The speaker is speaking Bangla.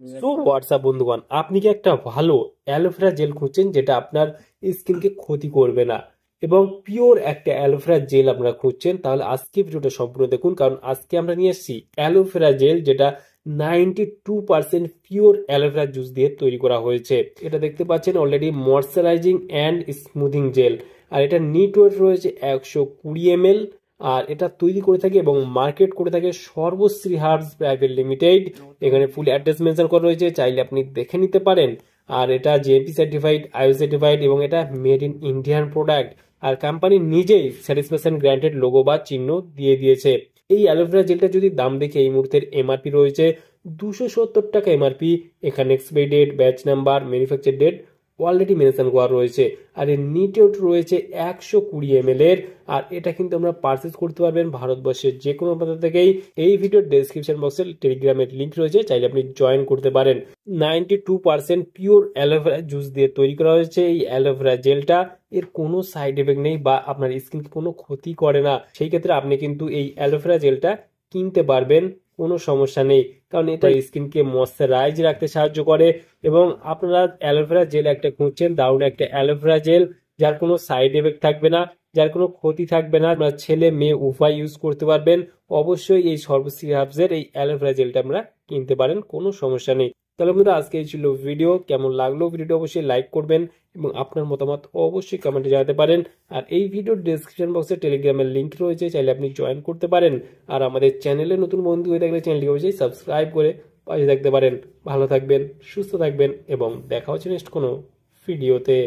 সো হোয়াটসঅ্যাপ বন্ধুগণ, আপনি কি একটা ভালো অ্যালোভেরা জেল খুঁজছেন যেটা আপনার স্কিনকে ক্ষতি করবে না এবং পিওর একটা অ্যালোভেরা জেল আপনারা খুঁজছেন, তাহলে আজকে ভিডিওটা সম্পূর্ণ দেখুন। কারণ আজকে আমরা নিয়ে এসেছি অ্যালোভেরা জেল যেটা 92% পিওর অ্যালোভেরা জুস দিয়ে তৈরি করা হয়েছে। এটা দেখতে পাচ্ছেন already moisturizing and smoothing gel, আর এটা নিট ওয়েট রয়েছে 120 ml। আর এটা তৈরি করে থাকে এবং মার্কেট করে থাকে সর্বশ্রী হার্বস প্রাইভেট লিমিটেড। এখানে ফুল অ্যাড্রেস মেনশন করা রয়েছে, চাইলে আপনি দেখে নিতে পারেন। আর এটা জিএমপি সার্টিফাইড, আইও সার্টিফাইড এবং এটা মেড ইন ইন্ডিয়ান প্রোডাক্ট। আর কোম্পানি নিজেই স্যাটিসফ্যাকশন গ্র্যান্টেড লোগো বা চিহ্ন দিয়ে দিয়েছে। এই অ্যালোভেরা জেলটা যদি দাম দেখে এই মুহূর্তের এমআরপি রয়েছে 270 টাকা এমআরপি। এখানে expiry date, batch number, manufacture date already mention করা রয়েছে। আর এর নিটেও রয়েছে 120 ml এর। আর এটা কিন্তু আমরা পারচেস করতে পারবেন ভারতবর্ষের যে কোনো প্রান্ত থেকেই। এই ভিডিওর ডেসক্রিপশন বক্সে টেলিগ্রামের লিঙ্ক রয়েছে, চাইলে আপনি জয়েন করতে পারেন। 92% পিওর অ্যালোভেরা জুস দিয়ে তৈরি করা হয়েছে এই অ্যালোভেরা জেলটা। এর কোনো সাইড এফেক্ট নেই বা আপনার স্কিনকে কোনো ক্ষতি করে না। সেই ক্ষেত্রে আপনি কিন্তু এই অ্যালোভেরা জেলটা কিনতে পারবেন, কোনো সমস্যা নেই। কারণ এটা স্কিনকে ময়শ্চারাইজ রাখতে সাহায্য করে। এবং আপনারা অ্যালোভেরা জেল একটা খুঁজছেন, দারুণ একটা অ্যালোভেরা জেল যার কোনো সাইড এফেক্ট থাকবে না, যার কোনো ক্ষতি থাকবে না, আপনার ছেলে মেয়ে উভয় ইউজ করতে পারবেন। অবশ্যই এই সর্বশ্রী হার্বসের এই অ্যালোভেরা জেলটা আমরা কিনতে পারেন, কোনো সমস্যা নেই। তাহলে বন্ধুরা, আজকে এই ছিল ভিডিও। কেমন লাগলো ভিডিওটা অবশ্যই লাইক করবেন এবং আপনার মতামত অবশ্যই কমেন্টে জানাতে পারেন। আর এই ভিডিওর ডেসক্রিপশন বক্সে টেলিগ্রামের লিঙ্ক রয়েছে, চাইলে আপনি জয়েন করতে পারেন। আর আমাদের চ্যানেলে নতুন বন্ধু হয়ে থাকলে চ্যানেলটি অবশ্যই সাবস্ক্রাইব করে পাশে থাকতে পারেন। ভালো থাকবেন, সুস্থ থাকবেন এবং দেখা হচ্ছে নেক্সট কোনো ভিডিওতে।